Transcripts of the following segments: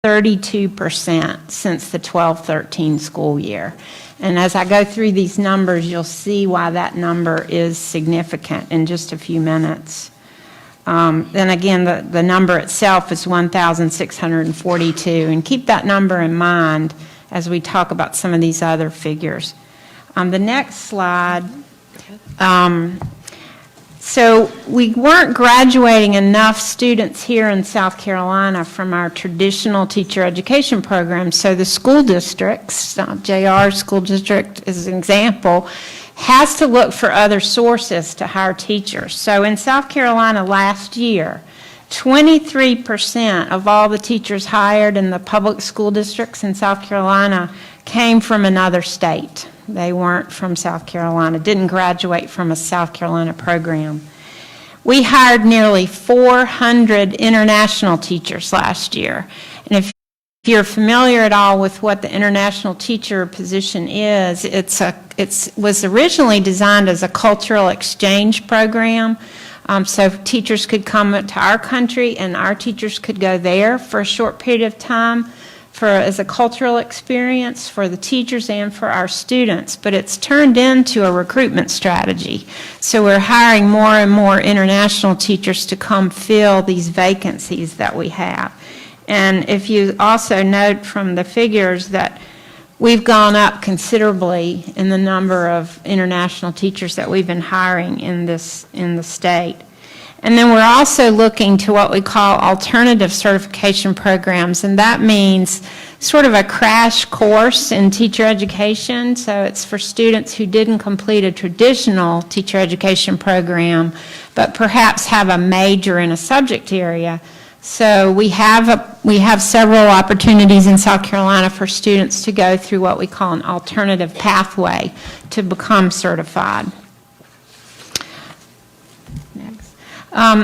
32% since the 12-13 school year. And as I go through these numbers, you'll see why that number is significant in just a few minutes. Then again, the number itself is 1,642, and keep that number in mind as we talk about some of these other figures. The next slide. So we weren't graduating enough students here in South Carolina from our traditional teacher education programs, so the school districts, JR School District as an example, has to look for other sources to hire teachers. So in South Carolina last year, 23% of all the teachers hired in the public school districts in South Carolina came from another state. They weren't from South Carolina, didn't graduate from a South Carolina program. We hired nearly 400 international teachers last year. And if you're familiar at all with what the international teacher position is, it was originally designed as a cultural exchange program. So teachers could come to our country and our teachers could go there for a short period of time as a cultural experience for the teachers and for our students. But it's turned into a recruitment strategy. So we're hiring more and more international teachers to come fill these vacancies that we have. And if you also note from the figures that we've gone up considerably in the number of international teachers that we've been hiring in the state. And then we're also looking to what we call alternative certification programs, and that means sort of a crash course in teacher education. So it's for students who didn't complete a traditional teacher education program, but perhaps have a major in a subject area. So we have several opportunities in South Carolina for students to go through what we call an alternative pathway to become certified.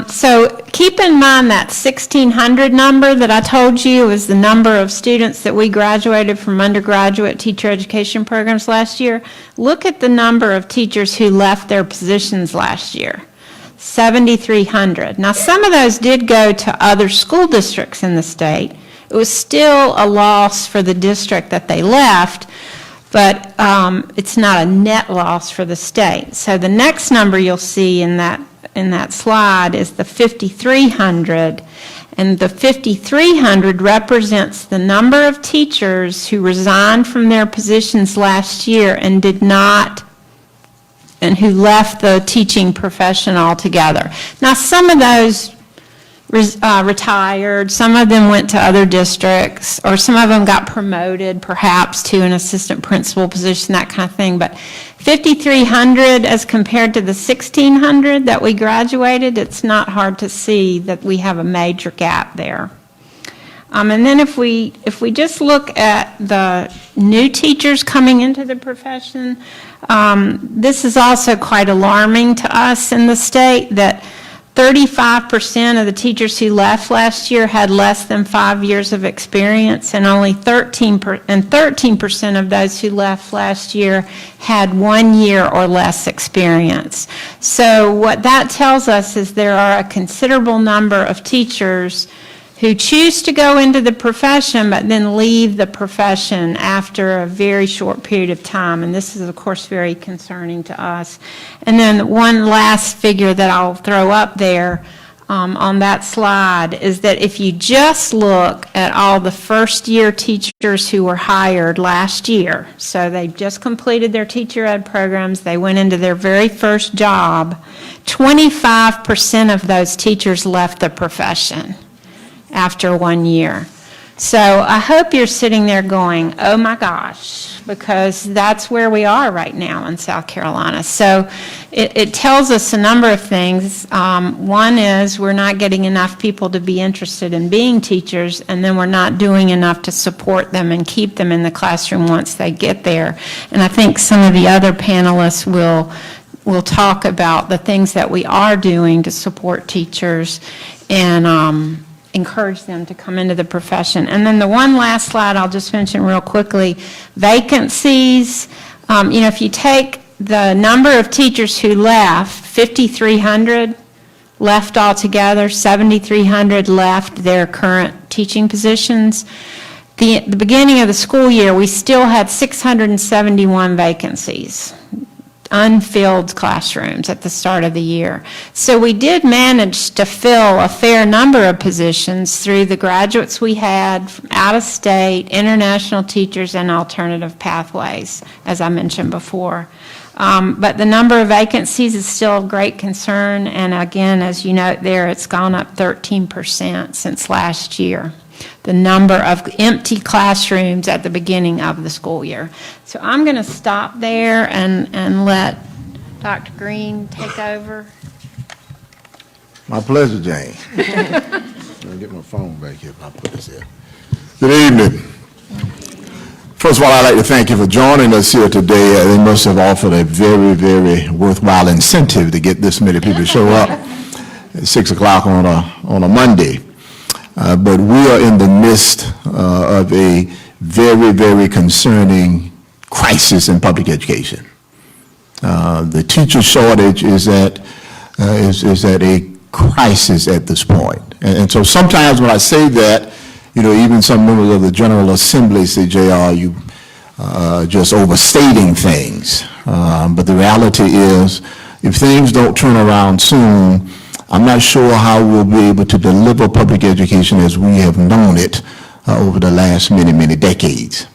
So keep in mind that 1,600 number that I told you is the number of students that we graduated from undergraduate teacher education programs last year. Look at the number of teachers who left their positions last year, 7,300. Now some of those did go to other school districts in the state. It was still a loss for the district that they left, but it's not a net loss for the state. So the next number you'll see in that slide is the 5,300, and the 5,300 represents the number of teachers who resigned from their positions last year and who left the teaching profession altogether. Now some of those retired, some of them went to other districts, or some of them got promoted perhaps to an assistant principal position, that kind of thing. But 5,300 as compared to the 1,600 that we graduated, it's not hard to see that we have a major gap there. And then if we just look at the new teachers coming into the profession, this is also quite alarming to us in the state that 35% of the teachers who left last year had less than 5 years of experience, and only 13% of those who left last year had 1 year or less experience. So what that tells us is there are a considerable number of teachers who choose to go into the profession but then leave the profession after a very short period of time, and this is of course very concerning to us. And then one last figure that I'll throw up there on that slide is that if you just look at all the first year teachers who were hired last year, so they just completed their teacher ed programs, they went into their very first job, 25% of those teachers left the profession after 1 year. So I hope you're sitting there going, oh my gosh, because that's where we are right now in South Carolina. So it tells us a number of things. One is we're not getting enough people to be interested in being teachers, and then we're not doing enough to support them and keep them in the classroom once they get there. And I think some of the other panelists will talk about the things that we are doing to support teachers and encourage them to come into the profession. And then the one last slide I'll just mention real quickly, vacancies. If you take the number of teachers who left, 5,300 left altogether. 7,300 left their current teaching positions. The beginning of the school year, we still had 671 vacancies, unfilled classrooms at the start of the year. So we did manage to fill a fair number of positions through the graduates we had from out of state, international teachers, and alternative pathways, as I mentioned before. But the number of vacancies is still of great concern, and again, as you note there, it's gone up 13% since last year. The number of empty classrooms at the beginning of the school year. So I'm going to stop there and let Dr. Green take over. My pleasure, Jane. Let me get my phone back here if I put this here. Good evening. First of all, I'd like to thank you for joining us here today. They must have offered a very, very worthwhile incentive to get this many people to show up at 6 o'clock on a Monday. But we are in the midst of a very, very concerning crisis in public education. The teacher shortage is at a crisis at this point. And so sometimes when I say that, you know, even some members of the General Assembly say, JR, you just overstating things. But the reality is, if things don't turn around soon, I'm not sure how we'll be able to deliver public education as we have known it over the last many, many decades.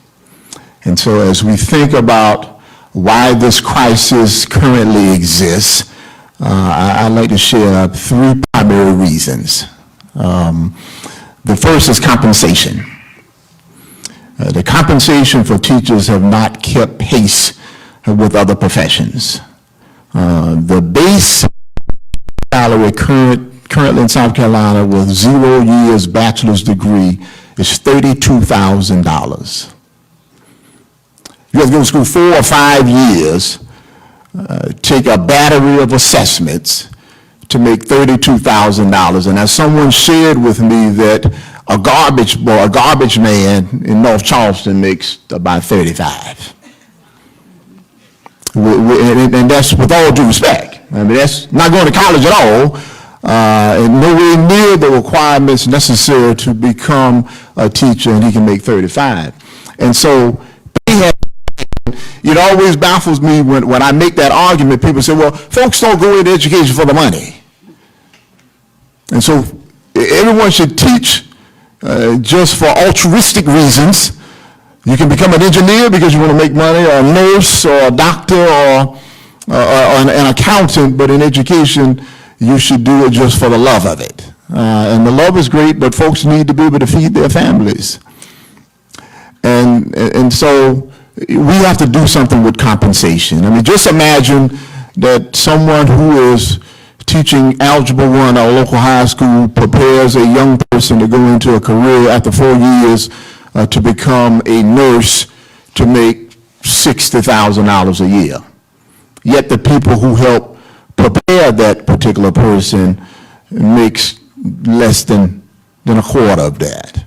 And so as we think about why this crisis currently exists, I'd like to share 3 primary reasons. The first is compensation. The compensation for teachers have not kept pace with other professions. The base salary currently in South Carolina with 0 years bachelor's degree is $32,000. You have to go to school 4 or 5 years, take a battery of assessments to make $32,000. And as someone shared with me that a garbage man in North Charleston makes about $35. And that's with all due respect. I mean, that's not going to college at all, and nowhere near the requirements necessary to become a teacher, and he can make 35. And so it always baffles me when I make that argument. People say, well, folks don't go into education for the money. And so everyone should teach just for altruistic reasons. You can become an engineer because you want to make money, or a nurse, or a doctor, or an accountant, but in education, you should do it just for the love of it. And the love is great, but folks need to be able to feed their families. And so we have to do something with compensation. I mean, just imagine that someone who is teaching Algebra 1 at a local high school prepares a young person to go into a career after 4 years to become a nurse to make $60,000 a year. Yet the people who help prepare that particular person makes less than a quarter of that.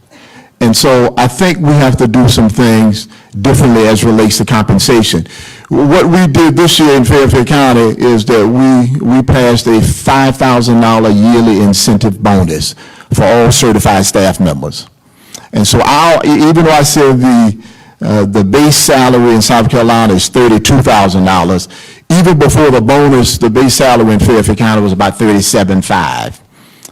And so I think we have to do some things differently as relates to compensation. What we did this year in Fairfield County is that we passed a $5,000 yearly incentive bonus for all certified staff members. And so even though I said the base salary in South Carolina is $32,000, even before the bonus, the base salary in Fairfield County was about $37,500.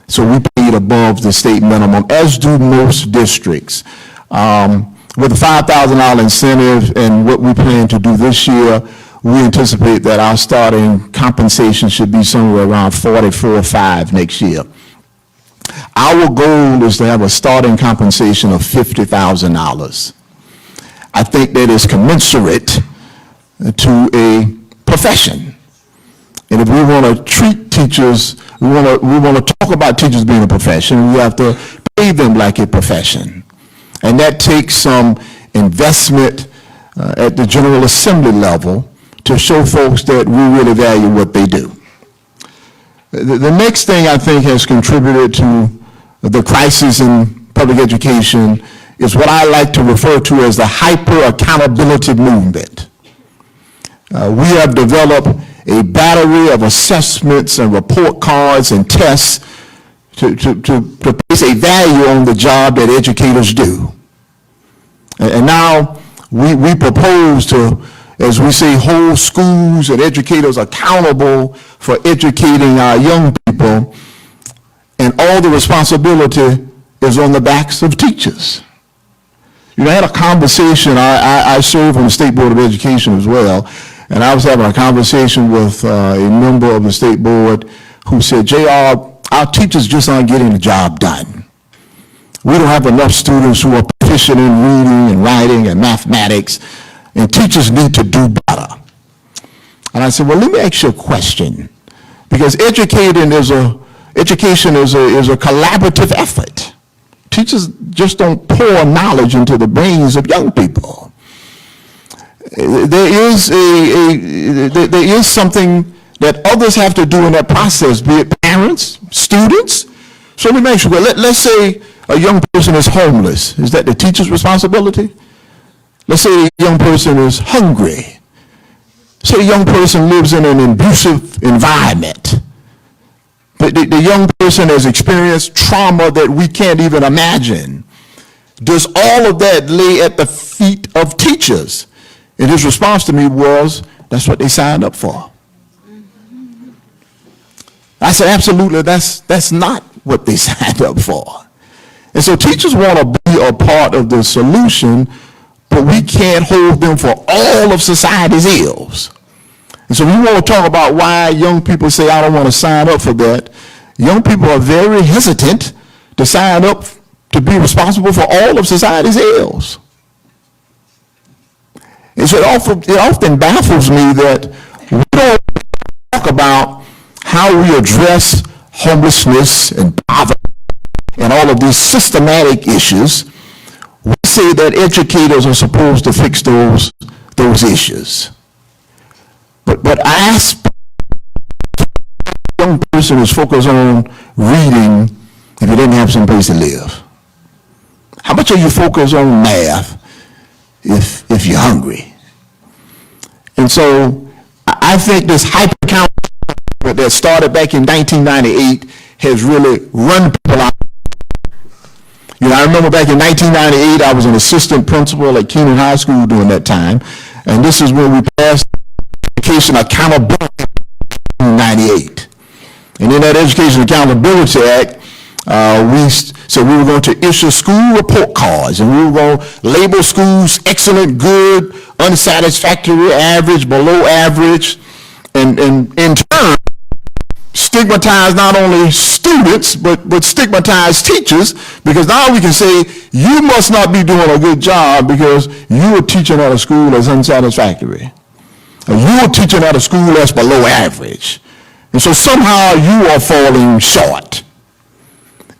So we paid above the state minimum, as do most districts. With the $5,000 incentive and what we plan to do this year, we anticipate that our starting compensation should be somewhere around $44,500 next year. Our goal is to have a starting compensation of $50,000. I think that is commensurate to a profession. And if we want to treat teachers, we want to talk about teachers being a profession, we have to pay them like a profession. And that takes some investment at the General Assembly level to show folks that we really value what they do. The next thing I think has contributed to the crisis in public education is what I like to refer to as the hyper-accountability movement. We have developed a battery of assessments and report cards and tests to place a value on the job that educators do. And now we propose to, as we say, hold schools and educators accountable for educating our young people, and all the responsibility is on the backs of teachers. You know, I had a conversation, I serve on the State Board of Education as well, and I was having a conversation with a member of the State Board who said, JR, our teachers just aren't getting the job done. We don't have enough students who are proficient in reading and writing and mathematics, and teachers need to do better. And I said, well, let me ask you a question, because education is a collaborative effort. Teachers just don't pour knowledge into the brains of young people. There is something that others have to do in that process, be it parents, students. So let me make sure, let's say a young person is homeless. Is that the teacher's responsibility? Let's say a young person is hungry. Say a young person lives in an abusive environment. The young person has experienced trauma that we can't even imagine. Does all of that lay at the feet of teachers? And his response to me was, that's what they signed up for. I said, absolutely, that's not what they signed up for. And so teachers want to be a part of the solution, but we can't hold them for all of society's ills. And so we want to talk about why young people say, I don't want to sign up for that. Young people are very hesitant to sign up to be responsible for all of society's ills. And so it often baffles me that we don't talk about how we address homelessness and poverty and all of these systematic issues. We say that educators are supposed to fix those issues. But I ask a young person who's focused on reading if you didn't have some place to live. How much are you focused on math if you're hungry? And so I think this hyper-accountability that started back in 1998 has really run people out. You know, I remember back in 1998, I was an assistant principal at Keenan High School during that time, and this is when we passed Education Accountability in 1998. And in that Education Accountability Act, we said we were going to issue school report cards, and we were going to label schools excellent, good, unsatisfactory, average, below average, and in turn, stigmatize not only students, but stigmatize teachers, because now we can say, you must not be doing a good job because you are teaching at a school that's unsatisfactory. Or you are teaching at a school that's below average. And so somehow you are falling short.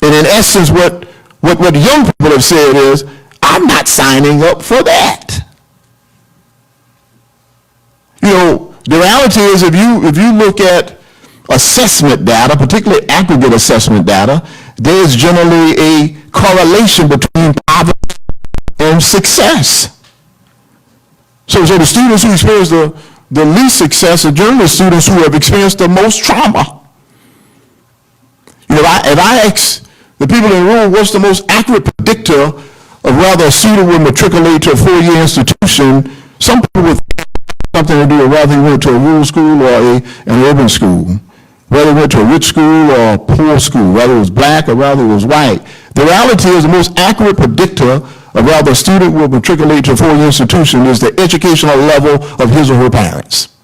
And in essence, what young people have said is, I'm not signing up for that. You know, the reality is if you look at assessment data, particularly aggregate assessment data, there's generally a correlation between poverty and success. So the students who experience the least success are generally students who have experienced the most trauma. You know, if I ask the people in the room what's the most accurate predictor of whether a student will matriculate to a four-year institution, some people would think something to do with whether he went to a rural school or an urban school, whether he went to a rich school or a poor school, whether it was black or whether it was white. The reality is the most accurate predictor of whether a student will matriculate to a four-year institution is the educational level of his or her parents.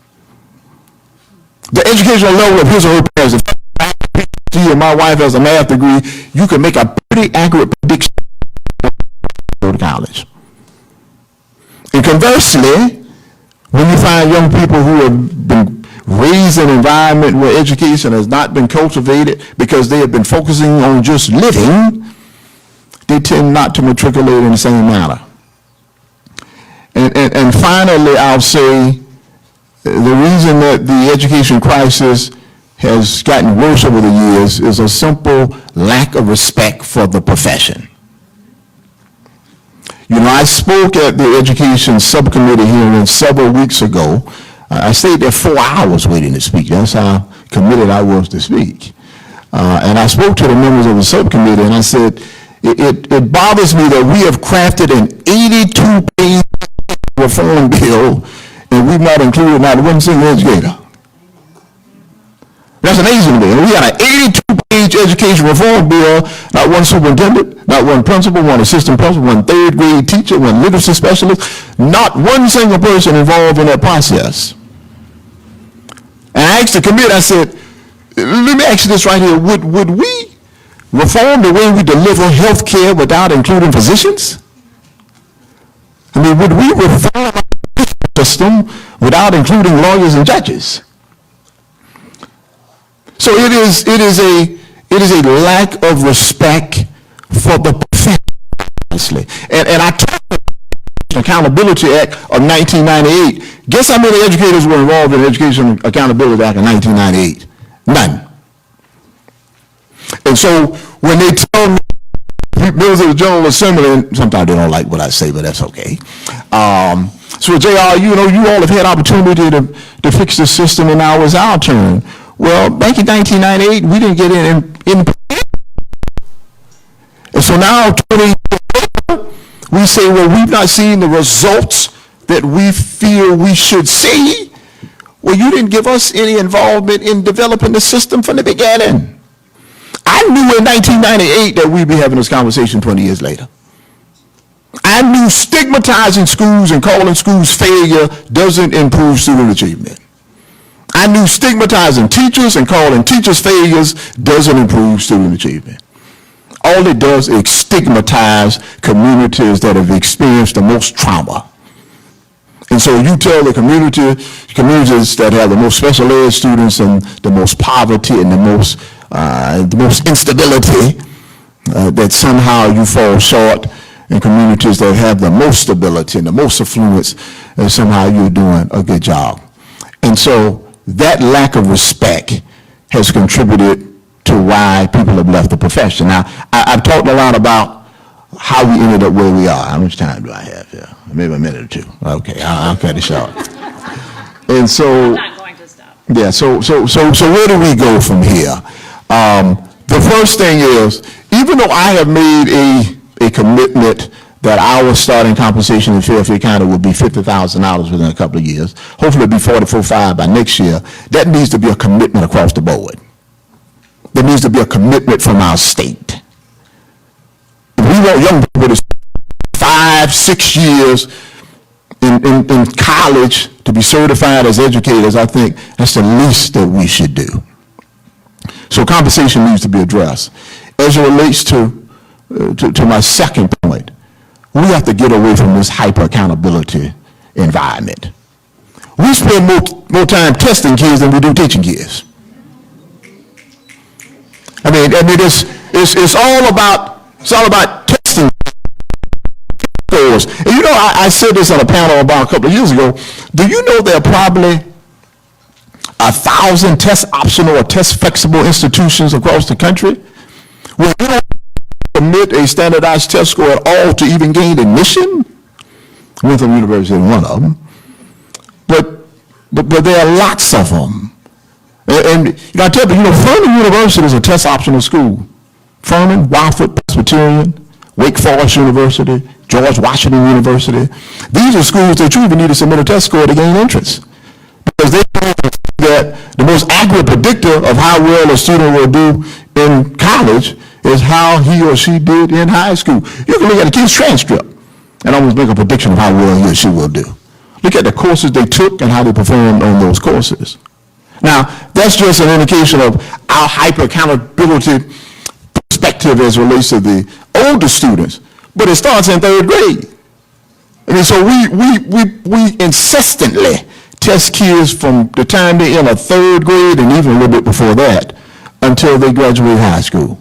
The educational level of his or her parents. If I have a PhD and my wife has a math degree, you can make a pretty accurate prediction to go to college. And conversely, when you find young people who have been raised in an environment where education has not been cultivated because they have been focusing on just living, they tend not to matriculate in the same manner. And finally, I'll say the reason that the education crisis has gotten worse over the years is a simple lack of respect for the profession. You know, I spoke at the education subcommittee hearing several weeks ago I stayed there 4 hours waiting to speak. That's how committed I was to speak. And I spoke to the members of the subcommittee, and I said, it bothers me that we have crafted an 82-page reform bill, and we've not included not one single educator. That's amazing to me. We got an 82-page education reform bill, not one superintendent, not one principal, one assistant principal, one third grade teacher, one literacy specialist, not one single person involved in that process. And I asked the committee, I said, let me ask you this right here, would we reform the way we deliver health care without including physicians? I mean, would we reform the system without including lawyers and judges? So it is a lack of respect for the profession, honestly. And I talked about the Accountability Act of 1998. Guess how many educators were involved in the Education Accountability Act of 1998? None. And so when they tell me, members of the General Assembly, and sometimes they don't like what I say, but that's okay. So JR, you all have had opportunity to fix the system, and now it's our turn. Well, back in 1998, we didn't get in. And so now, 20 years later, we say, well, we've not seen the results that we feel we should see. Well, you didn't give us any involvement in developing the system from the beginning. I knew in 1998 that we'd be having this conversation 20 years later. I knew stigmatizing schools and calling schools failure doesn't improve student achievement. I knew stigmatizing teachers and calling teachers failures doesn't improve student achievement. All it does is stigmatize communities that have experienced the most trauma. And so you tell the communities that have the most special ed students and the most poverty and the most instability, that somehow you fall short in communities that have the most stability and the most affluence, and somehow you're doing a good job. And so that lack of respect has contributed to why people have left the profession. Now, I've talked a lot about how we ended up where we are. How much time do I have here? Maybe a minute or two. Okay, I'll cut it short. And so, I'm not going to stop. yeah, so where do we go from here? The first thing is, even though I have made a commitment that our starting compensation in Fairfield County will be $50,000 within a couple of years, hopefully it'll be $44,500 by next year, that needs to be a commitment across the board. There needs to be a commitment from our state. If we want young people to spend 5-6 years in college to be certified as educators, I think that's the least that we should do. So compensation needs to be addressed. As it relates to my second point, we have to get away from this hyper-accountability environment. We spend more time testing kids than we do teaching kids. I mean, it's all about testing scores. And you know, I said this on a panel about a couple of years ago. Do you know there are probably 1,000 test optional or test flexible institutions across the country where you don't permit a standardized test score at all to even gain admission? Winthrop University is one of them. But there are lots of them. And I tell you, Furman University is a test optional school. Furman, Wofford Presbyterian, Wake Forest University, George Washington University. These are schools that you even need to submit a test score to gain entrance. Because they know that the most accurate predictor of how well a student will do in college is how he or she did in high school. You can look at a kid's transcript and almost make a prediction of how well he or she will do. Look at the courses they took and how they performed on those courses. Now, that's just an indication of our hyper-accountability perspective as it relates to the older students, but it starts in 3rd grade. I mean, so we insistently test kids from the time they enter 3rd grade and even a little bit before that until they graduate high school.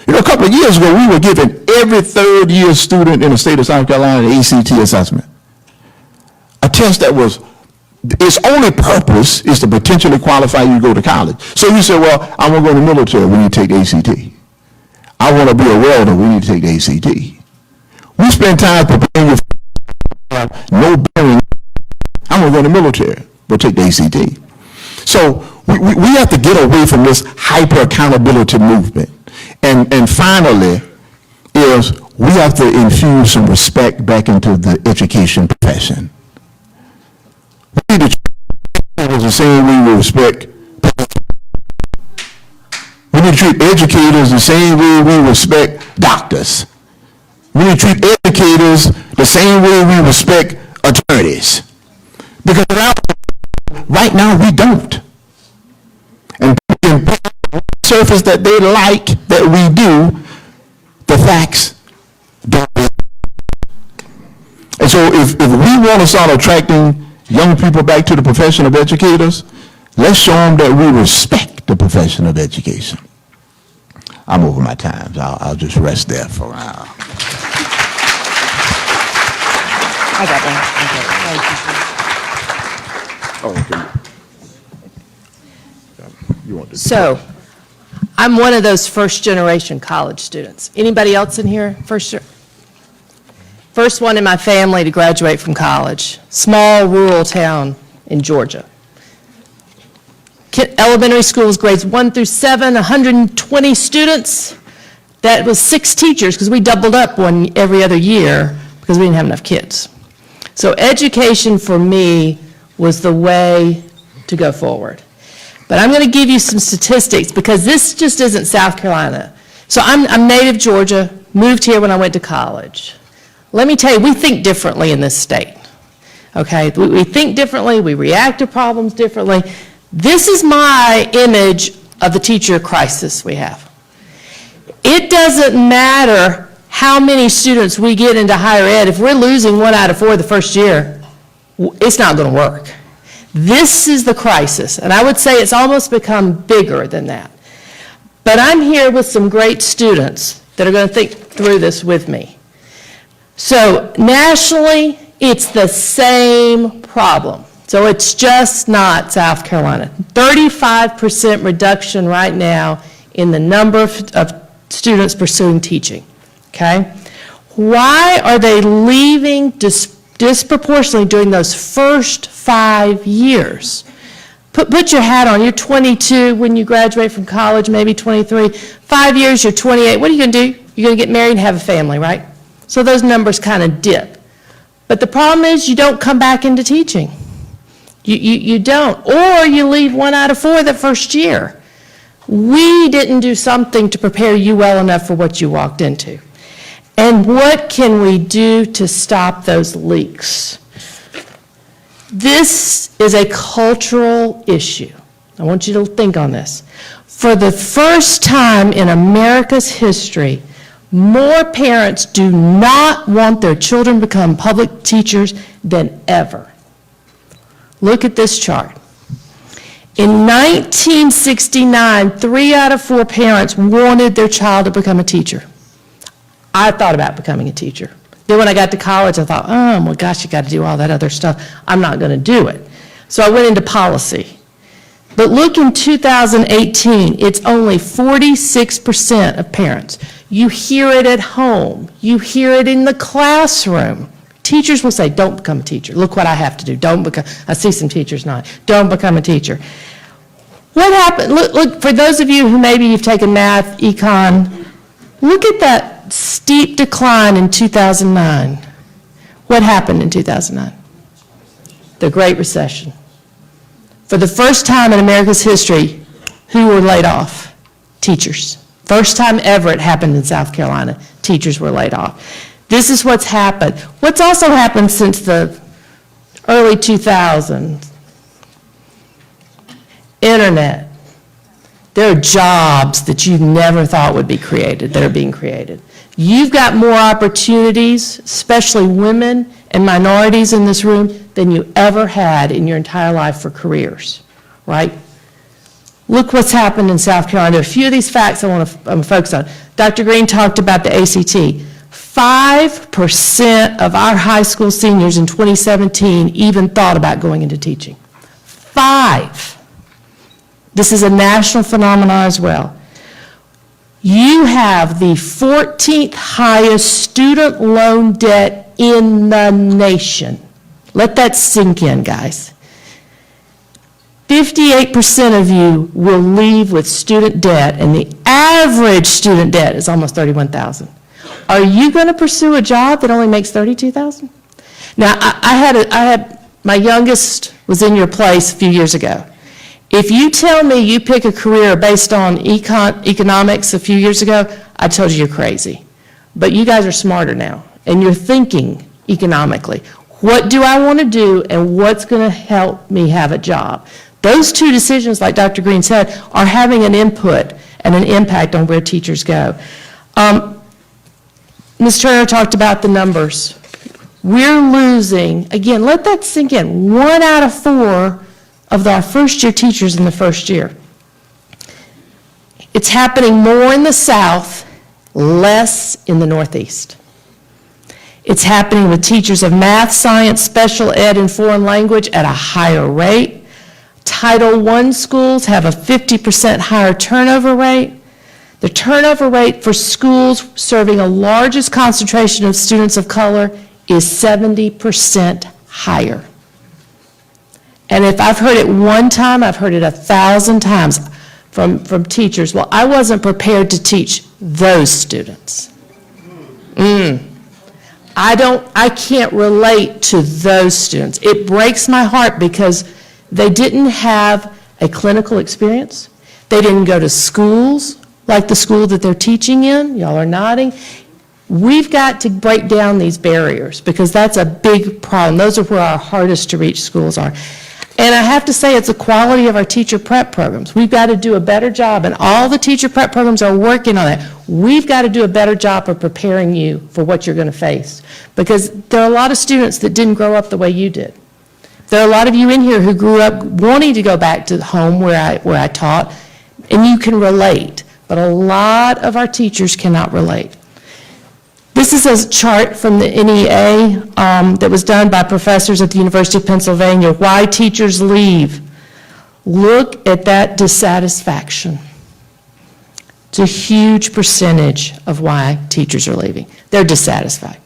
You know, a couple of years ago, we were giving every 3rd-year student in the state of South Carolina an ACT assessment, a test that was, its only purpose is to potentially qualify you to go to college. So you say, well, I want to go to the military, we need to take the ACT. I want to be a welder, we need to take the ACT. We spend time preparing you for no bearing. I want to go to the military. will take the ACT. So we have to get away from this hyper-accountability movement. And finally, is we have to infuse some respect back into the education profession. We need to treat educators the same way we respect. We need to treat educators the same way we respect doctors. We need to treat educators the same way we respect attorneys. Because right now we don't. And people can put on the surface that they like that we do, the facts don't. And so if we want to start attracting young people back to the profession of educators, let's show them that we respect the profession of education. I'm over my time, so I'll just rest there for a while. I got one. Okay. Oh, okay. You want to? So, I'm one of those first-generation college students. Anybody else in here? First one in my family to graduate from college. Small rural town in Georgia. Elementary schools, grades 1 through 7, 120 students. That was 6 teachers, because we doubled up one every other year because we didn't have enough kids. So education for me was the way to go forward. But I'm going to give you some statistics because this just isn't South Carolina. So I'm native Georgia, moved here when I went to college. Let me tell you, we think differently in this state. Okay, we think differently, we react to problems differently. This is my image of the teacher crisis we have. It doesn't matter how many students we get into higher ed. If we're losing 1 out of 4 the first year, it's not going to work. This is the crisis, and I would say it's almost become bigger than that. But I'm here with some great students that are going to think through this with me. So nationally, it's the same problem. So it's just not South Carolina. 35% reduction right now in the number of students pursuing teaching, okay? Why are they leaving disproportionately during those first 5 years? Put your hat on. You're 22 when you graduate from college, maybe 23. 5 years, you're 28. What are you going to do? You're going to get married and have a family, right? So those numbers kind of dip. But the problem is you don't come back into teaching. You don't. Or you leave 1 out of 4 the first year. We didn't do something to prepare you well enough for what you walked into. And what can we do to stop those leaks? This is a cultural issue. I want you to think on this. For the first time in America's history, more parents do not want their children to become public teachers than ever. Look at this chart. In 1969, 3 out of 4 parents wanted their child to become a teacher. I thought about becoming a teacher. Then when I got to college, I thought, oh my gosh, you got to do all that other stuff. I'm not going to do it. So I went into policy. But look in 2018, it's only 46% of parents. You hear it at home. You hear it in the classroom. Teachers will say, don't become a teacher. Look what I have to do. Don't become, I see some teachers not. Don't become a teacher. What happened? Look, for those of you who maybe you've taken math, econ, look at that steep decline in 2009. What happened in 2009? The Great Recession. For the first time in America's history, who were laid off? Teachers. First time ever it happened in South Carolina. Teachers were laid off. This is what's happened. What's also happened since the early 2000s? Internet. There are jobs that you never thought would be created that are being created. You've got more opportunities, especially women and minorities in this room, than you ever had in your entire life for careers, right? Look what's happened in South Carolina. There are a few of these facts I want to focus on. Dr. Green talked about the ACT. 5% of our high school seniors in 2017 even thought about going into teaching. 5. This is a national phenomenon as well. You have the 14th highest student loan debt in the nation. Let that sink in, guys. 58% of you will leave with student debt, and the average student debt is almost $31,000. Are you going to pursue a job that only makes $32,000? Now, I had my youngest was in your place a few years ago. If you tell me you pick a career based on economics a few years ago, I told you you're crazy. But you guys are smarter now, and you're thinking economically. What do I want to do, and what's going to help me have a job? Those two decisions, like Dr. Green said, are having an input and an impact on where teachers go. Ms. Turner talked about the numbers. We're losing, again, let that sink in, 1 out of 4 of our first-year teachers in the first year. It's happening more in the South, less in the Northeast. It's happening with teachers of math, science, special ed, and foreign language at a higher rate. Title I schools have a 50% higher turnover rate. The turnover rate for schools serving a largest concentration of students of color is 70% higher. And if I've heard it one time, I've heard it 1,000 times from teachers. Well, I wasn't prepared to teach those students. I can't relate to those students. It breaks my heart because they didn't have a clinical experience. They didn't go to schools like the school that they're teaching in. Y'all are nodding. We've got to break down these barriers because that's a big problem. Those are where our hardest to reach schools are. And I have to say, it's the quality of our teacher prep programs. We've got to do a better job, and all the teacher prep programs are working on that. We've got to do a better job of preparing you for what you're going to face, because there are a lot of students that didn't grow up the way you did. There are a lot of you in here who grew up wanting to go back to home where I taught, and you can relate, but a lot of our teachers cannot relate. This is a chart from the NEA that was done by professors at the University of Pennsylvania, why teachers leave. Look at that dissatisfaction. It's a huge percentage of why teachers are leaving. They're dissatisfied.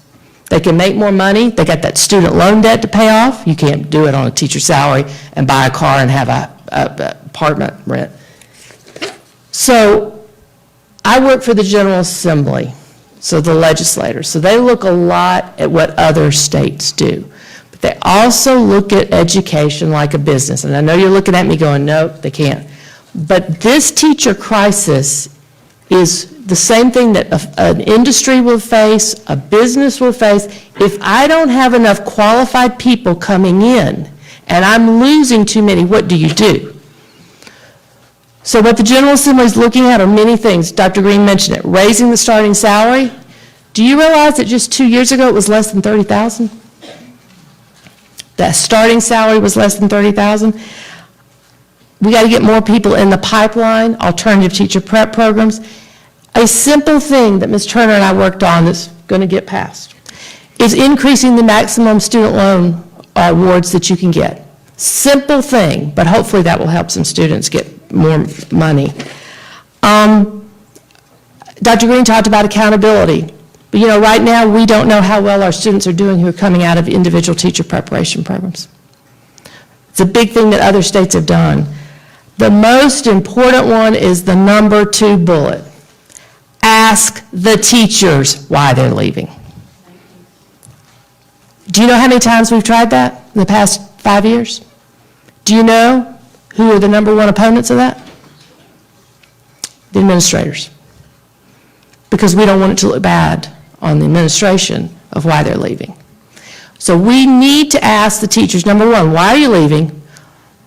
They can make more money. They got that student loan debt to pay off. You can't do it on a teacher's salary and buy a car and have a apartment rent. So I work for the General Assembly. So the legislators, so they look a lot at what other states do. But they also look at education like a business. And I know you're looking at me going, no, they can't. But this teacher crisis is the same thing that an industry will face, a business will face. If I don't have enough qualified people coming in and I'm losing too many, what do you do? So what the General Assembly is looking at are many things. Dr. Green mentioned it, raising the starting salary. Do you realize that just 2 years ago it was less than $30,000? That starting salary was less than $30,000. We got to get more people in the pipeline, alternative teacher prep programs. A simple thing that Ms. Turner and I worked on that's going to get passed is increasing the maximum student loan awards that you can get. Simple thing, but hopefully that will help some students get more money. Dr. Green talked about accountability. But you know, right now we don't know how well our students are doing who are coming out of individual teacher preparation programs. It's a big thing that other states have done. The most important one is the number 2 bullet. Ask the teachers why they're leaving. Do you know how many times we've tried that in the past 5 years? Do you know who are the number 1 opponents of that? The administrators. Because we don't want it to look bad on the administration of why they're leaving. So we need to ask the teachers, number 1, why are you leaving?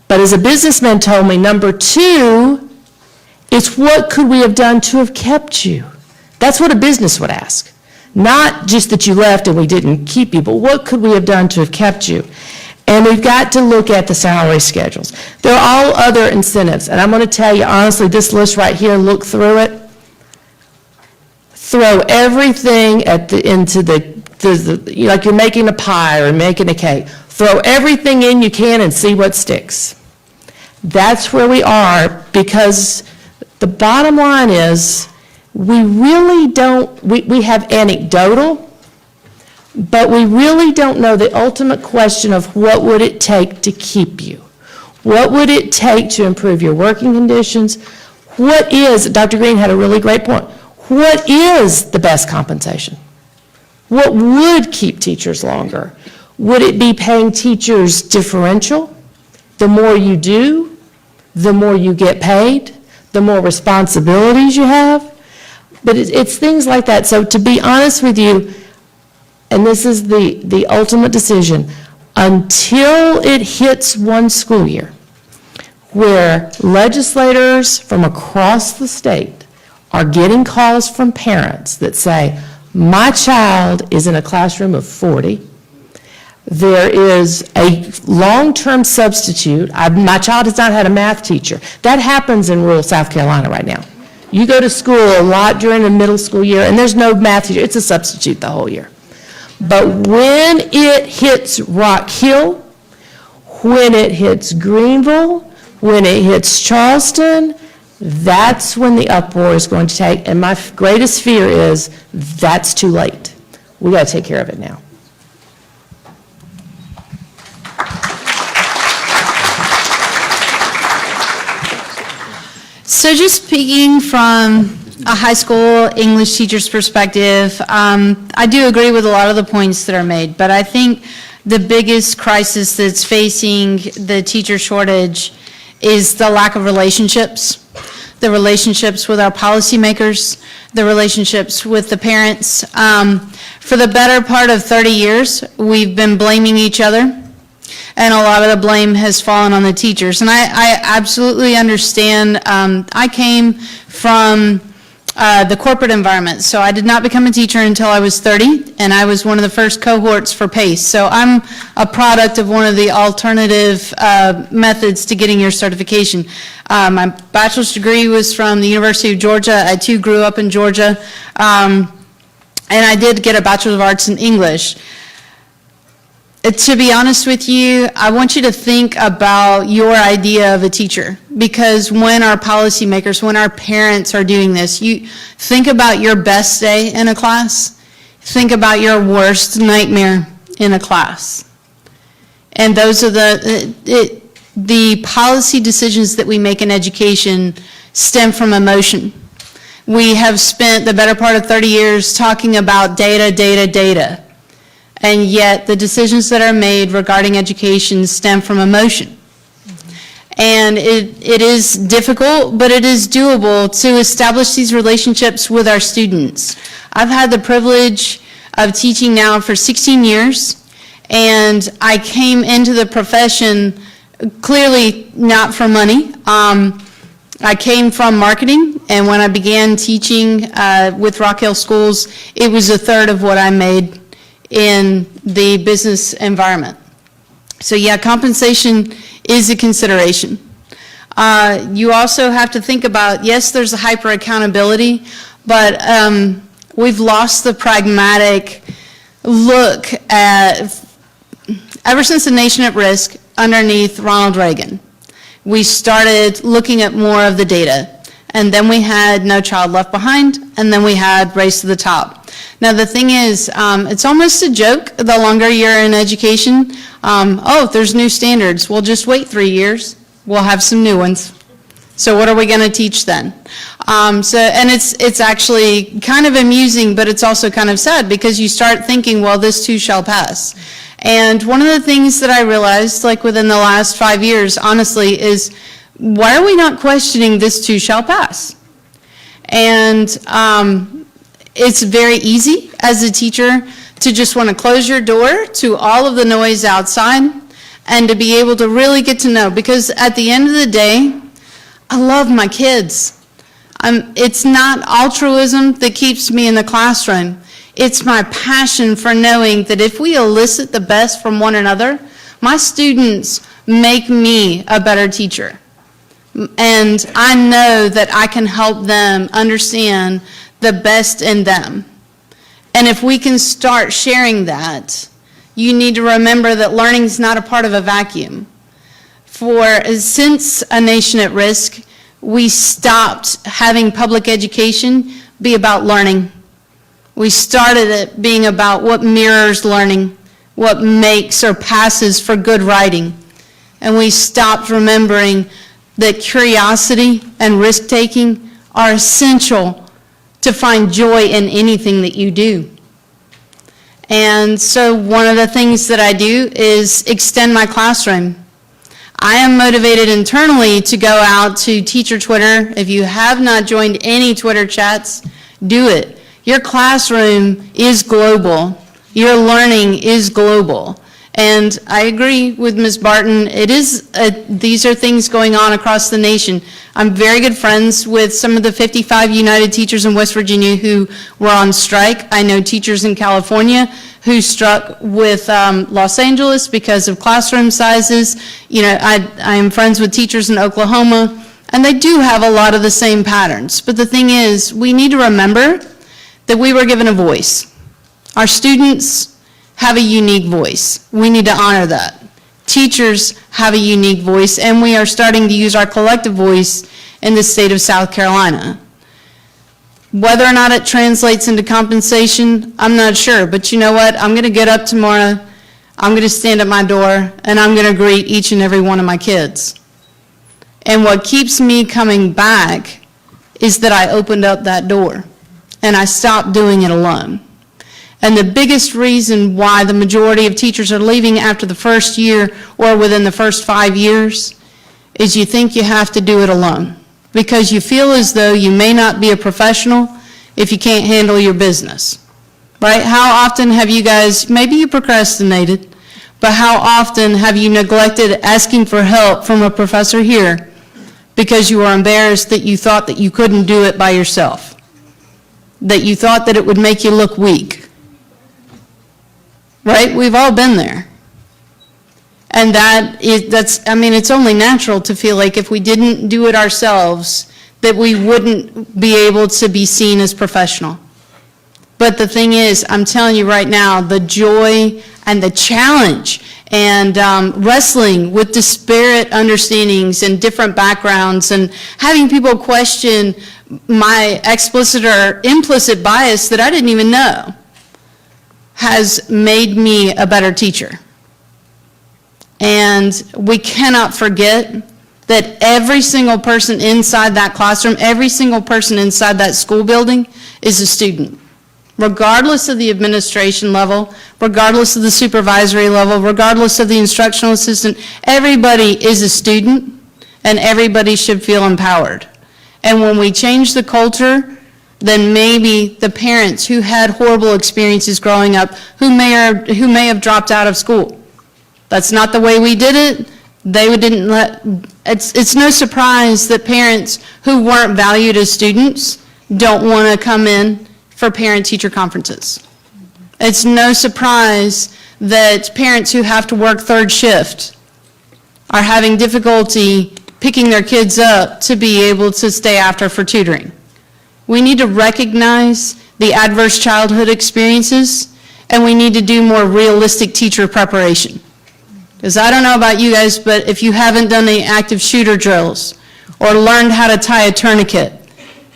But as a businessman told me, number 2, it's what could we have done to have kept you? That's what a business would ask. Not just that you left and we didn't keep you, but what could we have done to have kept you? And we've got to look at the salary schedules. There are all other incentives, and I'm going to tell you honestly, this list right here, look through it. Throw everything into like you're making a pie or making a cake. Throw everything in you can and see what sticks. That's where we are, because the bottom line is we really don't, we have anecdotal, but we really don't know the ultimate question of what would it take to keep you. What would it take to improve your working conditions? What is, Dr. Green had a really great point, what is the best compensation? What would keep teachers longer? Would it be paying teachers differential? The more you do, the more you get paid, the more responsibilities you have. But it's things like that. So to be honest with you, and this is the ultimate decision, until it hits one school year where legislators from across the state are getting calls from parents that say, my child is in a classroom of 40, there is a long-term substitute. My child has not had a math teacher. That happens in rural South Carolina right now. You go to school a lot during the middle school year, and there's no math teacher. It's a substitute the whole year. But when it hits Rock Hill, when it hits Greenville, when it hits Charleston, that's when the uproar is going to take. And my greatest fear is that's too late. We got to take care of it now. So just speaking from a high school English teacher's perspective, I do agree with a lot of the points that are made, but I think the biggest crisis that's facing the teacher shortage is the lack of relationships, the relationships with our policymakers, the relationships with the parents. For the better part of 30 years, we've been blaming each other, and a lot of the blame has fallen on the teachers. And I absolutely understand. I came from the corporate environment, so I did not become a teacher until I was 30, and I was one of the first cohorts for PACE. So I'm a product of one of the alternative methods to getting your certification. My bachelor's degree was from the University of Georgia. I too grew up in Georgia, and I did get a Bachelor of Arts in English. To be honest with you, I want you to think about your idea of a teacher, because when our policymakers, when our parents are doing this, you think about your best day in a class, think about your worst nightmare in a class. And those are the policy decisions that we make in education stem from emotion. We have spent the better part of 30 years talking about data, data, data. And yet the decisions that are made regarding education stem from emotion. And it is difficult, but it is doable to establish these relationships with our students. I've had the privilege of teaching now for 16 years, and I came into the profession clearly not for money. I came from marketing, and when I began teaching with Rock Hill Schools, it was a third of what I made in the business environment. So yeah, compensation is a consideration. You also have to think about, yes, there's a hyper accountability, but we've lost the pragmatic look at, ever since the nation at risk underneath Ronald Reagan, we started looking at more of the data. And then we had No Child Left Behind, and then we had Race to the Top. Now the thing is, it's almost a joke the longer you're in education. Oh, there's new standards. Well, just wait 3 years. We'll have some new ones. So what are we going to teach then? And it's actually kind of amusing, but it's also kind of sad, because you start thinking, well, this too shall pass. And one of the things that I realized, like within the last 5 years, honestly, is why are we not questioning this too shall pass? And it's very easy as a teacher to just want to close your door to all of the noise outside and to be able to really get to know, because at the end of the day, I love my kids. It's not altruism that keeps me in the classroom. It's my passion for knowing that if we elicit the best from one another, my students make me a better teacher. And I know that I can help them understand the best in them. And if we can start sharing that, you need to remember that learning is not a part of a vacuum. Since A Nation at Risk, we stopped having public education be about learning. We started it being about what mirrors learning, what makes or passes for good writing. and we stopped remembering that curiosity and risk-taking are essential to find joy in anything that you do. And so one of the things that I do is extend my classroom. I am motivated internally to go out to teacher Twitter. If you have not joined any Twitter chats, do it. Your classroom is global. Your learning is global. And I agree with Ms. Barton. These are things going on across the nation. I'm very good friends with some of the 55 United teachers in West Virginia who were on strike. I know teachers in California who struck with Los Angeles because of classroom sizes. You know, I am friends with teachers in Oklahoma, and they do have a lot of the same patterns. But the thing is, we need to remember that we were given a voice. Our students have a unique voice. We need to honor that. Teachers have a unique voice, and we are starting to use our collective voice in the state of South Carolina. Whether or not it translates into compensation, I'm not sure, but you know what? I'm going to get up tomorrow, I'm going to stand at my door, and I'm going to greet each and every one of my kids. And what keeps me coming back is that I opened up that door, and I stopped doing it alone. And the biggest reason why the majority of teachers are leaving after the first year or within the first 5 years is you think you have to do it alone, because you feel as though you may not be a professional if you can't handle your business, right? How often have you guys, maybe you procrastinated, but how often have you neglected asking for help from a professor here because you were embarrassed that you thought that you couldn't do it by yourself, that you thought that it would make you look weak? Right? We've all been there. And it's only natural to feel like if we didn't do it ourselves, that we wouldn't be able to be seen as professional. But the thing is, I'm telling you right now, the joy and the challenge and wrestling with disparate understandings and different backgrounds and having people question my explicit or implicit bias that I didn't even know has made me a better teacher. And we cannot forget that every single person inside that classroom, every single person inside that school building is a student. Regardless of the administration level, regardless of the supervisory level, regardless of the instructional assistant, everybody is a student, and everybody should feel empowered. And when we change the culture, then maybe the parents who had horrible experiences growing up, who may have dropped out of school. That's not the way we did it. It's no surprise that parents who weren't valued as students don't want to come in for parent-teacher conferences. It's no surprise that parents who have to work third shift are having difficulty picking their kids up to be able to stay after for tutoring. We need to recognize the adverse childhood experiences, and we need to do more realistic teacher preparation. Because I don't know about you guys, but if you haven't done the active shooter drills or learned how to tie a tourniquet,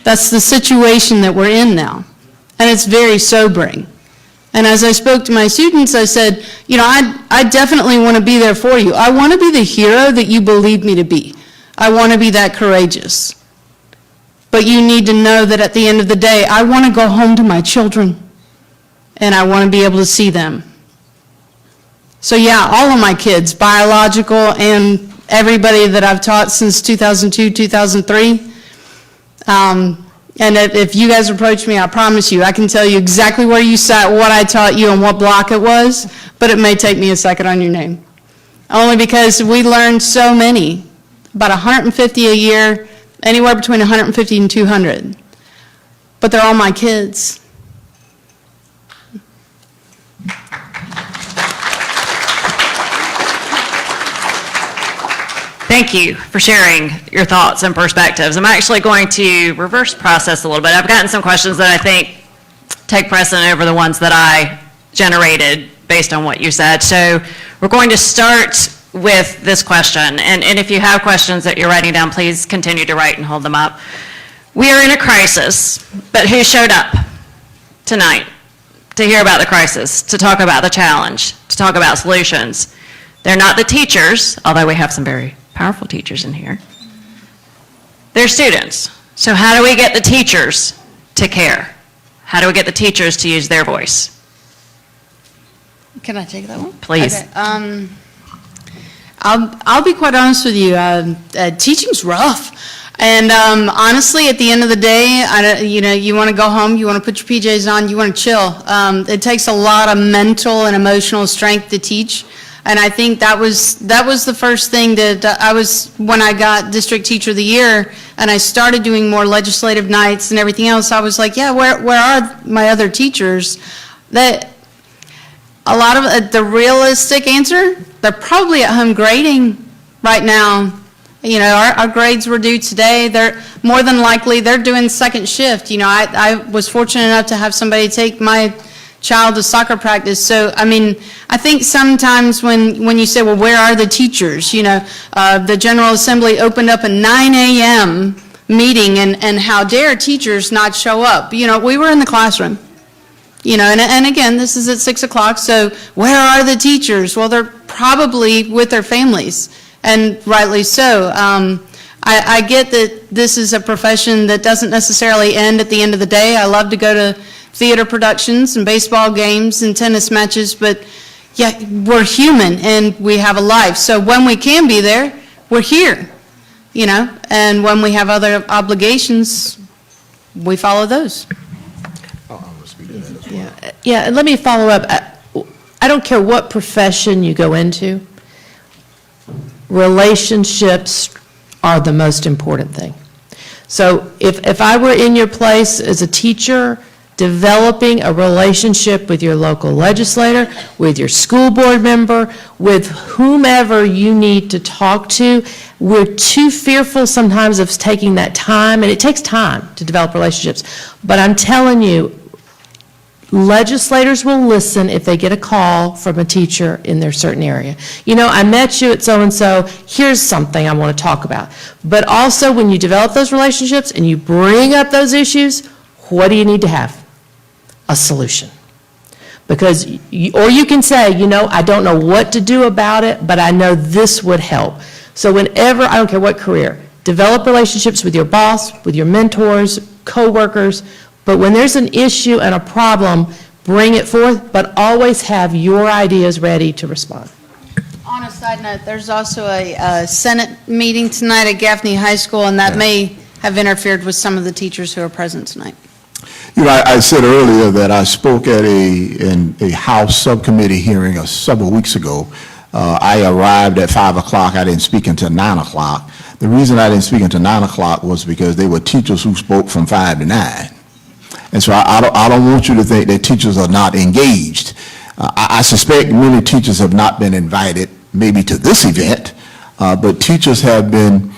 that's the situation that we're in now. And it's very sobering. And as I spoke to my students, I said, you know, I definitely want to be there for you. I want to be the hero that you believe me to be. I want to be that courageous. But you need to know that at the end of the day, I want to go home to my children, and I want to be able to see them. So yeah, all of my kids, biological and everybody that I've taught since 2002, 2003, and if you guys approach me, I promise you, I can tell you exactly where you sat, what I taught you, and what block it was, but it may take me a second on your name. Only because we learned so many, about 150 a year, anywhere between 150 and 200. But they're all my kids. Thank you for sharing your thoughts and perspectives. I'm actually going to reverse process a little bit. I've gotten some questions that I think take precedent over the ones that I generated based on what you said. So we're going to start with this question. And if you have questions that you're writing down, please continue to write and hold them up. We are in a crisis, but who showed up tonight to hear about the crisis, to talk about the challenge, to talk about solutions? They're not the teachers, although we have some very powerful teachers in here. They're students. So how do we get the teachers to care? How do we get the teachers to use their voice? Can I take that one? Please. Okay, I'll be quite honest with you. Teaching's rough. And honestly, at the end of the day, you want to go home, you want to put your PJs on, you want to chill. It takes a lot of mental and emotional strength to teach. And I think that was the first thing that when I got District Teacher of the Year and I started doing more legislative nights and everything else, I was like, yeah, where are my other teachers? That a lot of the realistic answer, they're probably at home grading right now. Our grades were due today. They're more than likely, they're doing second shift. I was fortunate enough to have somebody take my child to soccer practice. So, I think sometimes when you say, well, where are the teachers? The General Assembly opened up a 9 a.m. meeting, and how dare teachers not show up? We were in the classroom. And again, this is at 6 o'clock, so where are the teachers? Well, they're probably with their families, and rightly so. I get that this is a profession that doesn't necessarily end at the end of the day. I love to go to theater productions and baseball games and tennis matches, but yeah, we're human and we have a life. So when we can be there, we're here, and when we have other obligations, we follow those. Yeah, and let me follow up. I don't care what profession you go into, relationships are the most important thing. So if I were in your place as a teacher, developing a relationship with your local legislator, with your school board member, with whomever you need to talk to, we're too fearful sometimes of taking that time, and it takes time to develop relationships. But I'm telling you, legislators will listen if they get a call from a teacher in their certain area. I met you at so-and-so, here's something I want to talk about. But also, when you develop those relationships and you bring up those issues, what do you need to have? A solution. Because, or you can say, I don't know what to do about it, but I know this would help. So whenever, I don't care what career, develop relationships with your boss, with your mentors, coworkers. But when there's an issue and a problem, bring it forth, but always have your ideas ready to respond. On a side note, there's also a Senate meeting tonight at Gaffney High School, and that may have interfered with some of the teachers who are present tonight. I said earlier that I spoke at a House subcommittee hearing several weeks ago. I arrived at 5 o'clock. I didn't speak until 9 o'clock. The reason I didn't speak until 9 o'clock was because there were teachers who spoke from 5 to 9. And so I don't want you to think that teachers are not engaged. I suspect many teachers have not been invited maybe to this event, but teachers have been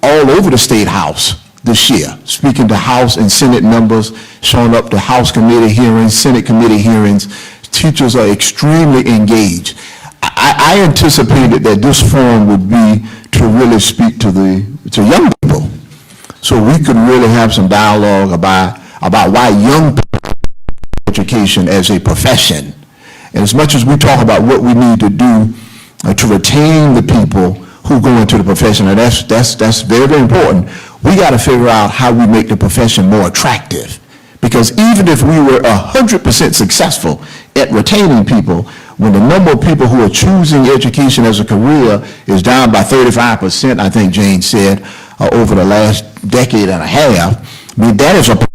all over the State House this year, speaking to House and Senate members, showing up to House committee hearings, Senate committee hearings. Teachers are extremely engaged. I anticipated that this forum would be to really speak to young people, so we could really have some dialogue about why young people education as a profession. And as much as we talk about what we need to do to retain the people who go into the profession, and that's very, very important, we got to figure out how we make the profession more attractive. Because even if we were 100% successful at retaining people, when the number of people who are choosing education as a career is down by 35%, I think Jane said, over the last decade and a half, that is a problem.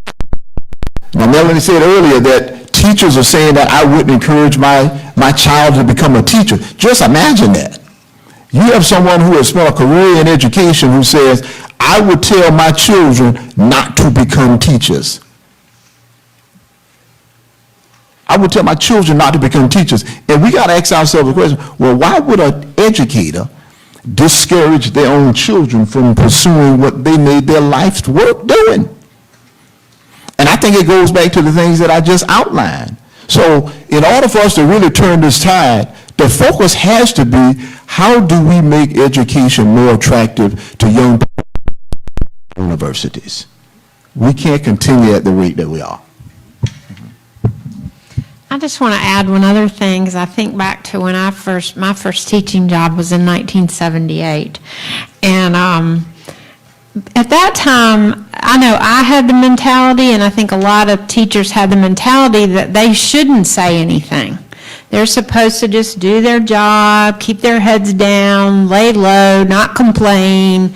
Now, Melanie said earlier that teachers are saying that I wouldn't encourage my child to become a teacher. Just imagine that. You have someone who has spent a career in education who says, I would tell my children not to become teachers. I would tell my children not to become teachers. And we got to ask ourselves the question, well, why would an educator discourage their own children from pursuing what they made their life's work doing? And I think it goes back to the things that I just outlined. So in order for us to really turn this tide, the focus has to be, how do we make education more attractive to young people at universities? We can't continue at the rate that we are. I just want to add one other thing, because I think back to when my first teaching job was in 1978. And at that time, I know I had the mentality, and I think a lot of teachers had the mentality that they shouldn't say anything. They're supposed to just do their job, keep their heads down, lay low, not complain.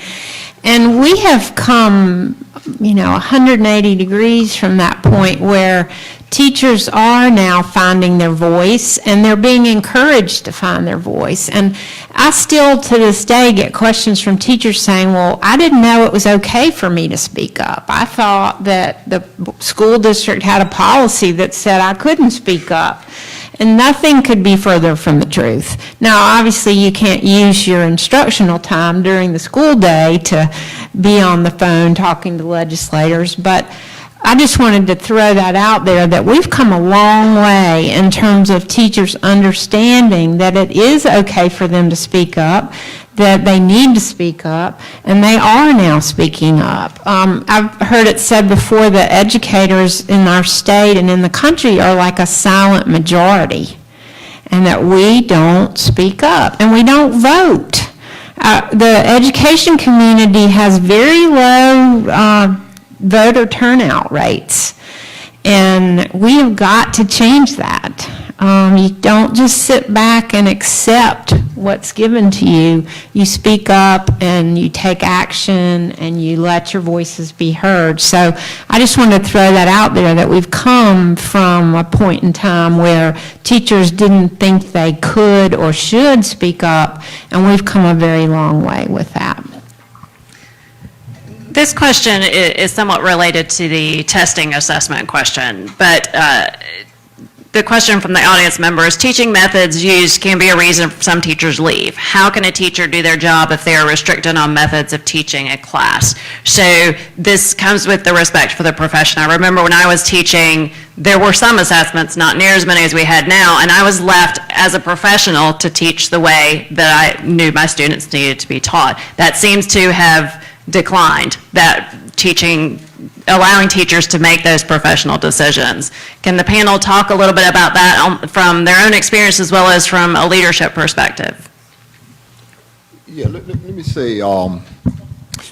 And we have come, 180 degrees from that point where teachers are now finding their voice, and they're being encouraged to find their voice. And I still, to this day, get questions from teachers saying, well, I didn't know it was okay for me to speak up. I thought that the school district had a policy that said I couldn't speak up. And nothing could be further from the truth. Now, obviously, you can't use your instructional time during the school day to be on the phone talking to legislators, but I just wanted to throw that out there, that we've come a long way in terms of teachers understanding that it is okay for them to speak up, that they need to speak up, and they are now speaking up. I've heard it said before that educators in our state and in the country are like a silent majority, and that we don't speak up, and we don't vote. The education community has very low voter turnout rates, and we have got to change that. You don't just sit back and accept what's given to you. You speak up and you take action and you let your voices be heard. So I just wanted to throw that out there, that we've come from a point in time where teachers didn't think they could or should speak up, and we've come a very long way with that. This question is somewhat related to the testing assessment question, but the question from the audience members: teaching methods used can be a reason some teachers leave. How can a teacher do their job if they are restricted on methods of teaching a class? So this comes with the respect for the profession. I remember when I was teaching, there were some assessments, not near as many as we had now, and I was left as a professional to teach the way that I knew my students needed to be taught. That seems to have declined, that allowing teachers to make those professional decisions. Can the panel talk a little bit about that from their own experience as well as from a leadership perspective? Yeah, let me say, and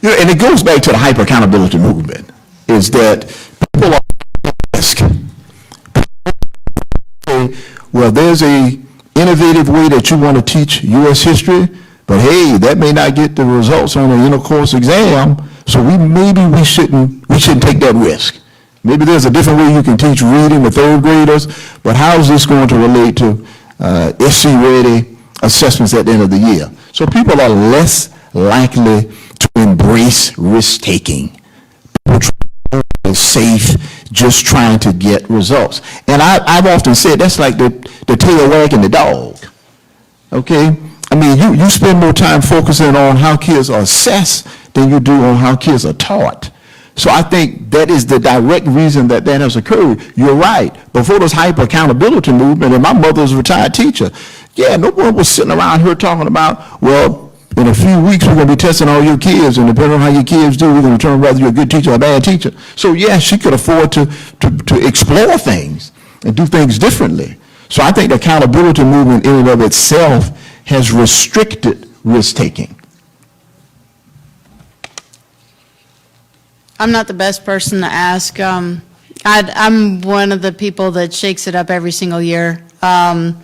it goes back to the hyper-accountability movement, is that people are at risk. Well, there's a innovative way that you want to teach U.S. history, but hey, that may not get the results on an inter-course exam, so maybe we shouldn't take that risk. Maybe there's a different way you can teach reading to third graders, but how is this going to relate to SC-ready assessments at the end of the year? So people are less likely to embrace risk-taking. People are safe, just trying to get results. And I've often said that's like the tail wagging the dog, okay? I mean, you spend more time focusing on how kids are assessed than you do on how kids are taught. So I think that is the direct reason that has occurred. You're right. Before this hyper-accountability movement, and my mother was a retired teacher, no one was sitting around here talking about, well, in a few weeks we're going to be testing all your kids, and depending on how your kids do, we're going to determine whether you're a good teacher or a bad teacher. So yeah, she could afford to explore things and do things differently. So I think the accountability movement in and of itself has restricted risk-taking. I'm not the best person to ask. I'm one of the people that shakes it up every single year. I'm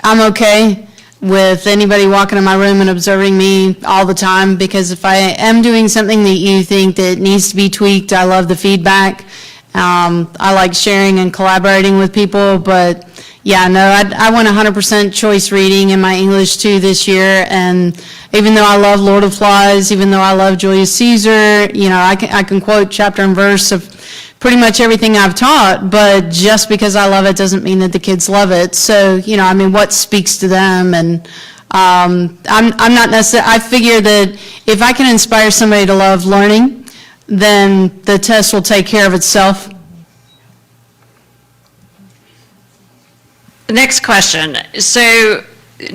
okay with anybody walking in my room and observing me all the time, because if I am doing something that you think that needs to be tweaked, I love the feedback. I like sharing and collaborating with people, but yeah, no, I went 100% choice reading in my English 2 this year, and even though I love Lord of Flies, even though I love Julius Caesar, I can quote chapter and verse of pretty much everything I've taught, but just because I love it doesn't mean that the kids love it. So, what speaks to them? And I'm not necessarily, I figure that if I can inspire somebody to love learning, then the test will take care of itself. Next question. So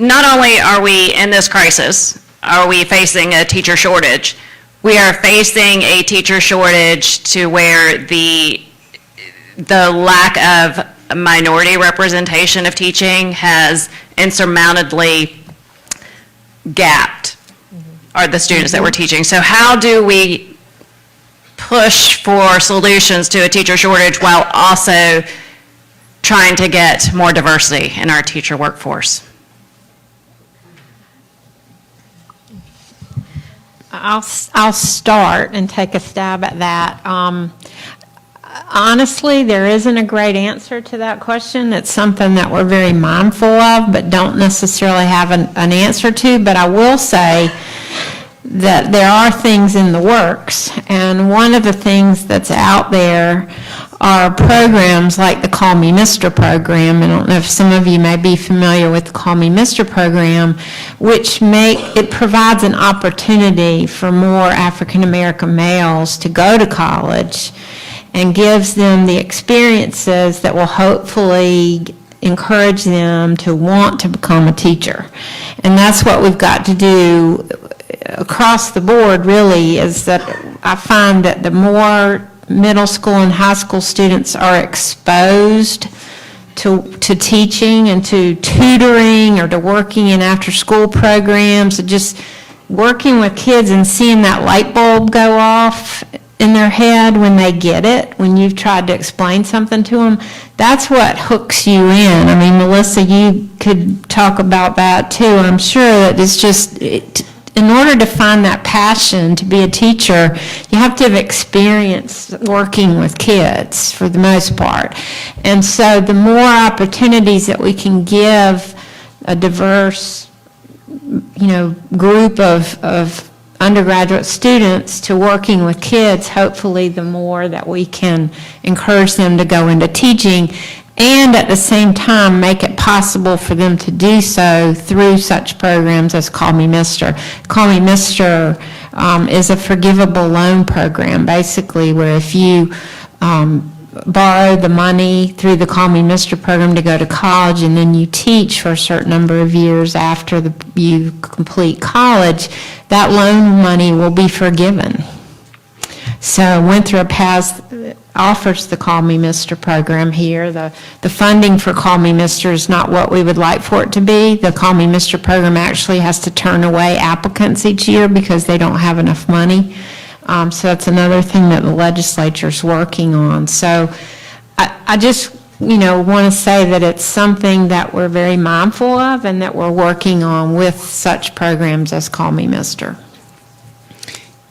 not only are we in this crisis, are we facing a teacher shortage, we are facing a teacher shortage to where the lack of minority representation of teaching has insurmountably gapped are the students that we're teaching. So how do we push for solutions to a teacher shortage while also trying to get more diversity in our teacher workforce? I'll start and take a stab at that. Honestly, there isn't a great answer to that question. It's something that we're very mindful of, but don't necessarily have an answer to. But I will say that there are things in the works, and one of the things that's out there are programs like the Call Me Mr. program. I don't know if some of you may be familiar with the Call Me Mr. program, which it provides an opportunity for more African American males to go to college and gives them the experiences that will hopefully encourage them to want to become a teacher. And that's what we've got to do across the board, really, is that I find that the more middle school and high school students are exposed to teaching and to tutoring or to working in after-school programs, and just working with kids and seeing that light bulb go off in their head when they get it, when you've tried to explain something to them, that's what hooks you in. I mean, Melissa, you could talk about that too. I'm sure that it's just, in order to find that passion to be a teacher, you have to have experience working with kids for the most part. And so the more opportunities that we can give a diverse, group of undergraduate students to working with kids, hopefully the more that we can encourage them to go into teaching, and at the same time make it possible for them to do so through such programs as Call Me Mr. Call Me Mr. Is a forgivable loan program, basically, where if you borrow the money through the Call Me Mr. program to go to college, and then you teach for a certain number of years after you complete college, that loan money will be forgiven. So Winthrop offers the Call Me Mr. program here. The funding for Call Me Mr. is not what we would like for it to be. The Call Me Mr. program actually has to turn away applicants each year because they don't have enough money. So that's another thing that the legislature's working on. So I just, want to say that it's something that we're very mindful of and that we're working on with such programs as Call Me Mr.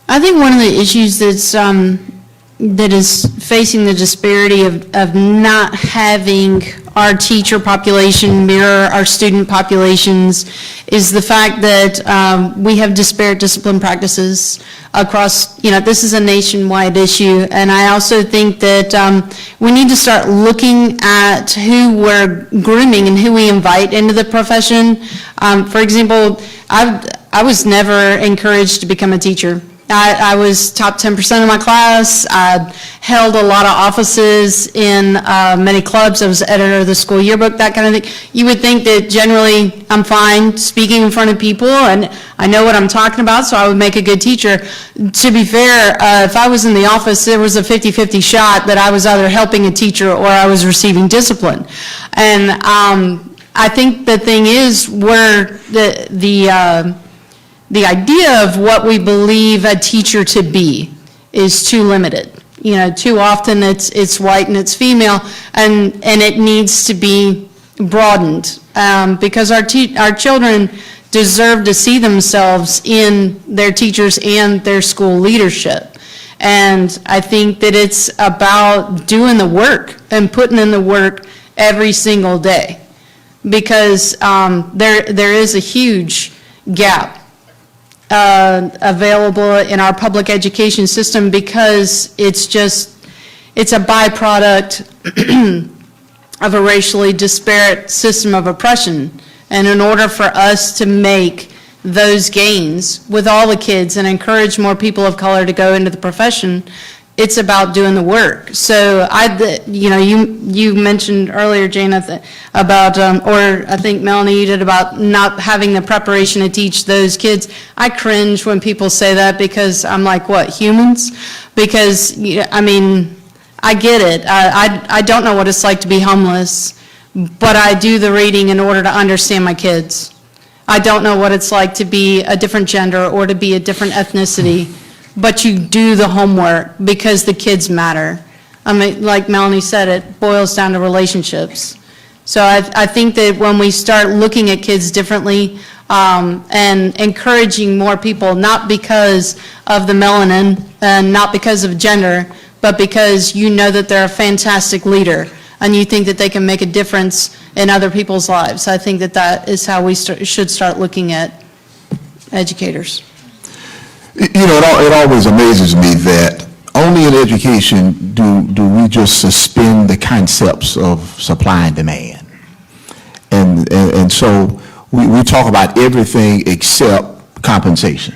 I think one of the issues that is facing the disparity of not having our teacher population mirror our student populations is the fact that we have disparate discipline practices across, this is a nationwide issue. And I also think that we need to start looking at who we're grooming and who we invite into the profession. For example, I was never encouraged to become a teacher. I was top 10% of my class. I held a lot of offices in many clubs. I was editor of the school yearbook, that kind of thing. You would think that generally I'm fine speaking in front of people and I know what I'm talking about, so I would make a good teacher. To be fair, if I was in the office, there was a 50-50 shot that I was either helping a teacher or I was receiving discipline. And I think the thing is where the idea of what we believe a teacher to be is too limited. Too often it's white and it's female, and it needs to be broadened because our children deserve to see themselves in their teachers and their school leadership. And I think that it's about doing the work and putting in the work every single day, because there is a huge gap available in our public education system because it's a byproduct of a racially disparate system of oppression. And in order for us to make those gains with all the kids and encourage more people of color to go into the profession, it's about doing the work. So you mentioned earlier, Jane, about, or I think Melanie, you did, about not having the preparation to teach those kids. I cringe when people say that because I'm like, what, humans? Because, I I get it. I don't know what it's like to be homeless, but I do the reading in order to understand my kids. I don't know what it's like to be a different gender or to be a different ethnicity, but you do the homework because the kids matter. I mean, like Melanie said, it boils down to relationships. So I think that when we start looking at kids differently and encouraging more people, not because of the melanin and not because of gender, but because you know that they're a fantastic leader and you think that they can make a difference in other people's lives. I think that that is how we should start looking at educators. You know, it always amazes me that only in education do we just suspend the concepts of supply and demand. And so we talk about everything except compensation.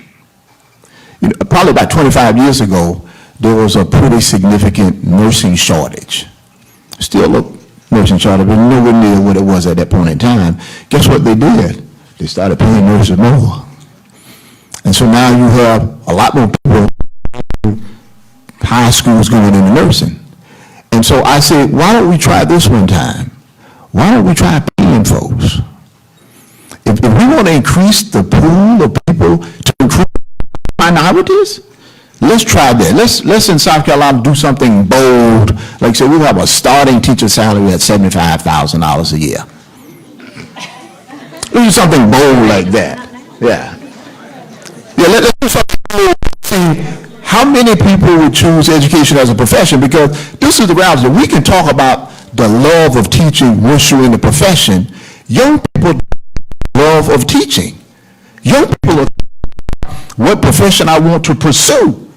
You know, probably about 25 years ago, there was a pretty significant nursing shortage. Still a nursing shortage, but nowhere near what it was at that point in time. Guess what they did? They started paying nurses more. And so now you have a lot more people in high schools going into nursing. And so I said, why don't we try this one time? Why don't we try paying folks? If we want to increase the pool of people to increase minorities, let's try that. Let's in South Carolina do something bold. Like say, we'll have a starting teacher salary at $75,000 a year. We'll do something bold like that. Yeah. Yeah, let's do something bold. See how many people would choose education as a profession, because this is the reality. We can talk about the love of teaching once you're in the profession. Young people love of teaching. Young people are what profession I want to pursue.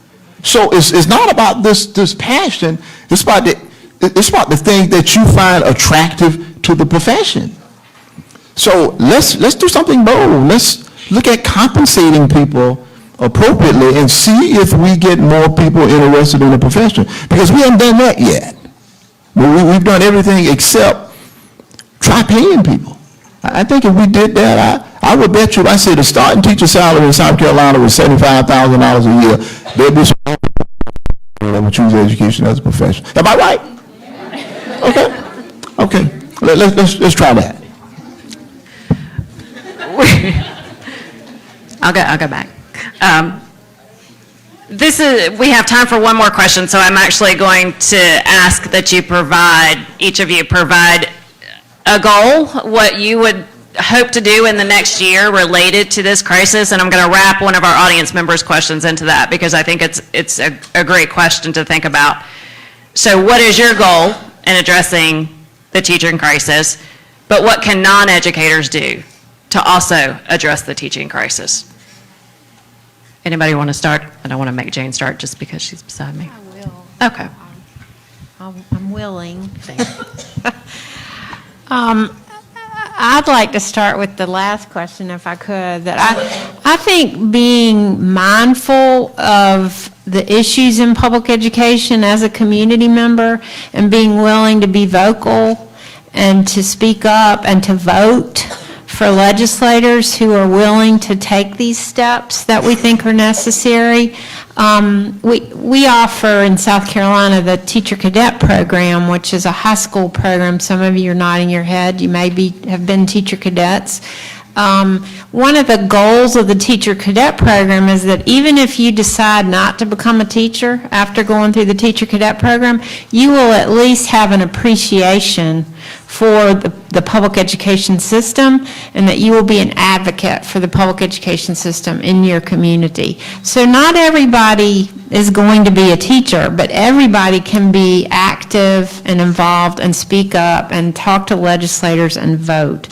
So it's not about this passion. It's about the thing that you find attractive to the profession. So let's do something bold. Let's look at compensating people appropriately and see if we get more people interested in the profession, because we haven't done that yet. We've done everything except try paying people. I think if we did that, I would bet you, if I said the starting teacher salary in South Carolina was $75,000 a year, there'd be some people that would choose education as a profession. Am I right? Okay. Let's try that. I'll go back. We have time for one more question, so I'm actually going to ask that each of you provide a goal, what you would hope to do in the next year related to this crisis, and I'm going to wrap one of our audience members' questions into that because I think it's a great question to think about. So what is your goal in addressing the teaching crisis, but what can non-educators do to also address the teaching crisis? Anybody want to start? I don't want to make Jane start just because she's beside me. I will. Okay. I'm willing. I'd like to start with the last question, if I could. That I think being mindful of the issues in public education as a community member and being willing to be vocal and to speak up and to vote for legislators who are willing to take these steps that we think are necessary. We offer in South Carolina the Teacher Cadet Program, which is a high school program. Some of you are nodding your head. You may have been teacher cadets. One of the goals of the Teacher Cadet Program is that even if you decide not to become a teacher after going through the Teacher Cadet Program, you will at least have an appreciation for the public education system, and that you will be an advocate for the public education system in your community. So not everybody is going to be a teacher, but everybody can be active and involved and speak up and talk to legislators and vote.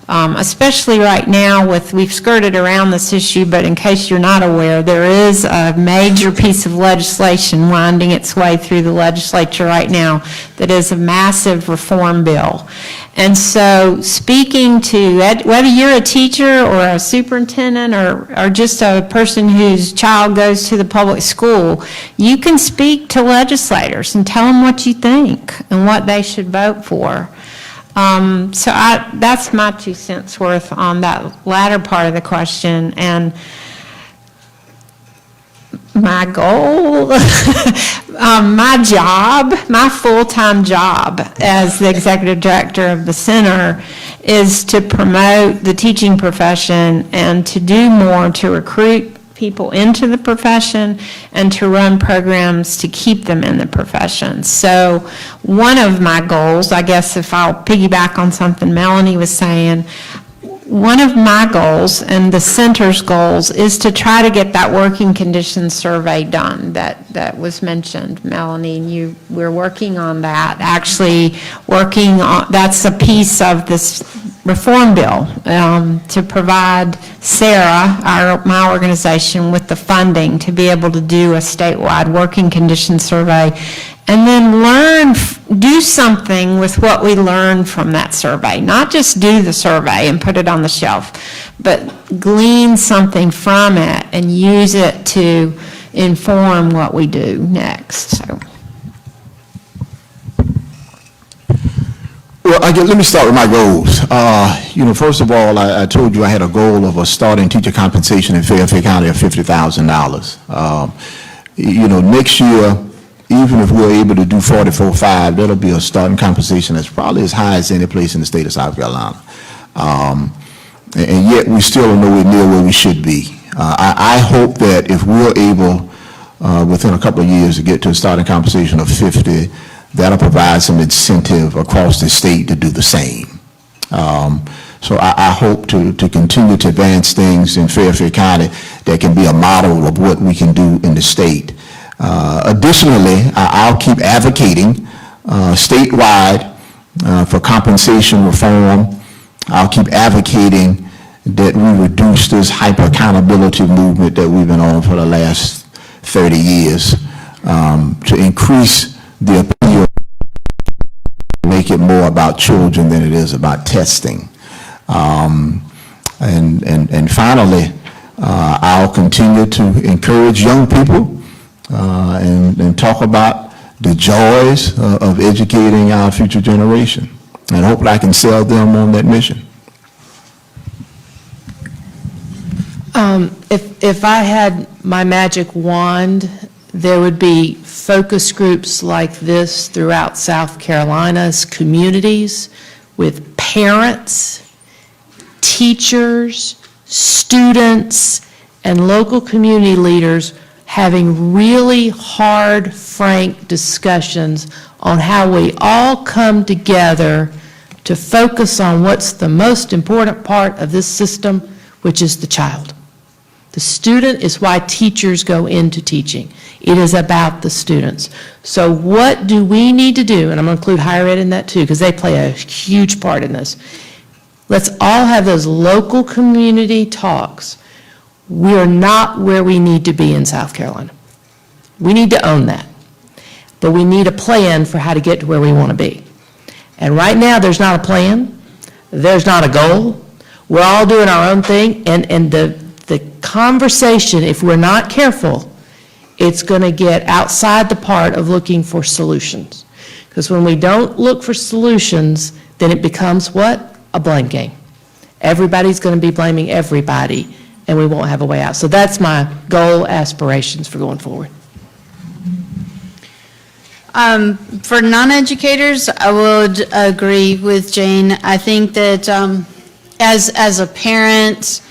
Especially right now we've skirted around this issue, but in case you're not aware, there is a major piece of legislation winding its way through the legislature right now that is a massive reform bill. And so speaking to, whether you're a teacher or a superintendent or just a person whose child goes to the public school, you can speak to legislators and tell them what you think and what they should vote for. So that's my 2 cents worth on that latter part of the question. And my goal, my full-time job as the executive director of the center is to promote the teaching profession and to do more to recruit people into the profession and to run programs to keep them in the profession. So one of my goals, I guess if I'll piggyback on something Melanie was saying, one of my goals and the center's goals is to try to get that working conditions survey done that was mentioned, Melanie, and we're working on that, actually working on, that's a piece of this reform bill to provide Sarah, my organization, with the funding to be able to do a statewide working conditions survey and then do something with what we learned from that survey. Not just do the survey and put it on the shelf, but glean something from it and use it to inform what we do next. So. Well, let me start with my goals. First of all, I told you I had a goal of a starting teacher compensation in Fairfield County of $50,000. Next year, even if we're able to do 44.5, that'll be a starting compensation that's probably as high as any place in the state of South Carolina. And yet we still are nowhere near where we should be. I hope that if we're able, within a couple of years, to get to a starting compensation of 50, that'll provide some incentive across the state to do the same. So I hope to continue to advance things in Fairfield County that can be a model of what we can do in the state. Additionally, I'll keep advocating statewide for compensation reform. I'll keep advocating that we reduce this hyper-accountability movement that we've been on for the last 30 years to increase the appeal, make it more about children than it is about testing. And finally, I'll continue to encourage young people and talk about the joys of educating our future generation. And hopefully I can sell them on that mission. If I had my magic wand, there would be focus groups like this throughout South Carolina's communities with parents, teachers, students, and local community leaders having really hard, frank discussions on how we all come together to focus on what's the most important part of this system, which is the child. The student is why teachers go into teaching. It is about the students. So what do we need to do, and I'm going to include higher ed in that too, because they play a huge part in this. Let's all have those local community talks. We're not where we need to be in South Carolina. We need to own that. But we need a plan for how to get to where we want to be. And right now, there's not a plan. There's not a goal. We're all doing our own thing. And the conversation, if we're not careful, it's going to get outside the part of looking for solutions. Because when we don't look for solutions, then it becomes what? A blame game. Everybody's going to be blaming everybody, and we won't have a way out. So that's my goal, aspirations for going forward. For non-educators, I would agree with Jane. I think that as a parent,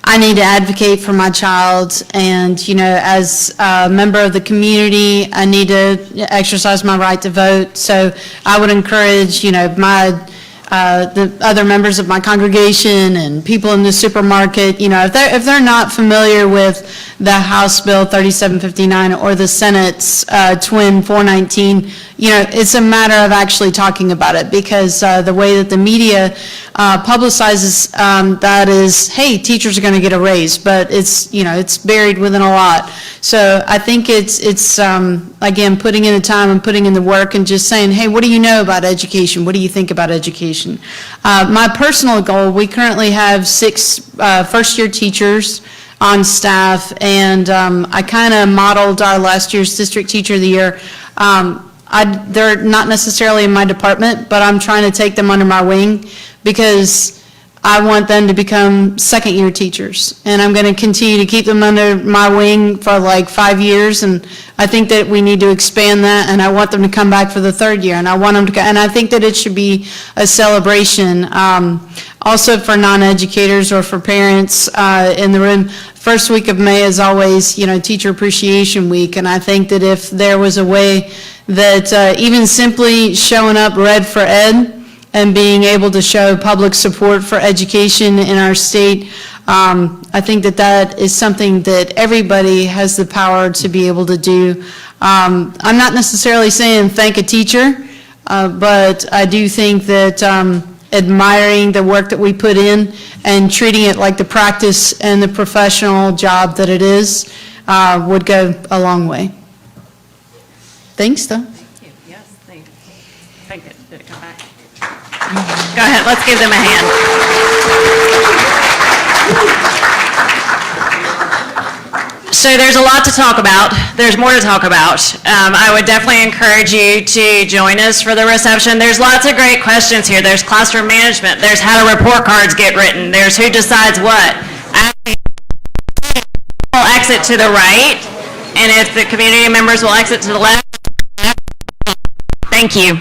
I need to advocate for my child, and as a member of the community, I need to exercise my right to vote. So I would encourage the other members of my congregation and people in the supermarket, if they're not familiar with the House Bill 3759 or the Senate's twin 419, it's a matter of actually talking about it, because the way that the media publicizes that is, hey, teachers are going to get a raise, but it's buried within a lot. So I think it's again, putting in the time and putting in the work and just saying, hey, what do you know about education? What do you think about education? My personal goal, we currently have 6 first-year teachers on staff, and I kind of modeled our last year's District Teacher of the Year. They're not necessarily in my department, but I'm trying to take them under my wing, because I want them to become second-year teachers. And I'm going to continue to keep them under my wing for like 5 years, and I think that we need to expand that, and I want them to come back for the third year, and I want them to, and I think that it should be a celebration. Also for non-educators or for parents in the room, first week of May is always, Teacher Appreciation Week, and I think that if there was a way that even simply showing up Red for Ed and being able to show public support for education in our state, I think that that is something that everybody has the power to be able to do. I'm not necessarily saying thank a teacher, but I do think that admiring the work that we put in and treating it like the practice and the professional job that it is would go a long way. Thanks, though. Yes, thank you. Did it come back? Go ahead, let's give them a hand. So there's a lot to talk about. There's more to talk about. I would definitely encourage you to join us for the reception. There's lots of great questions here. There's classroom management. There's how do report cards get written. There's who decides what. We'll exit to the right, and if the community members will exit to the left. Thank you.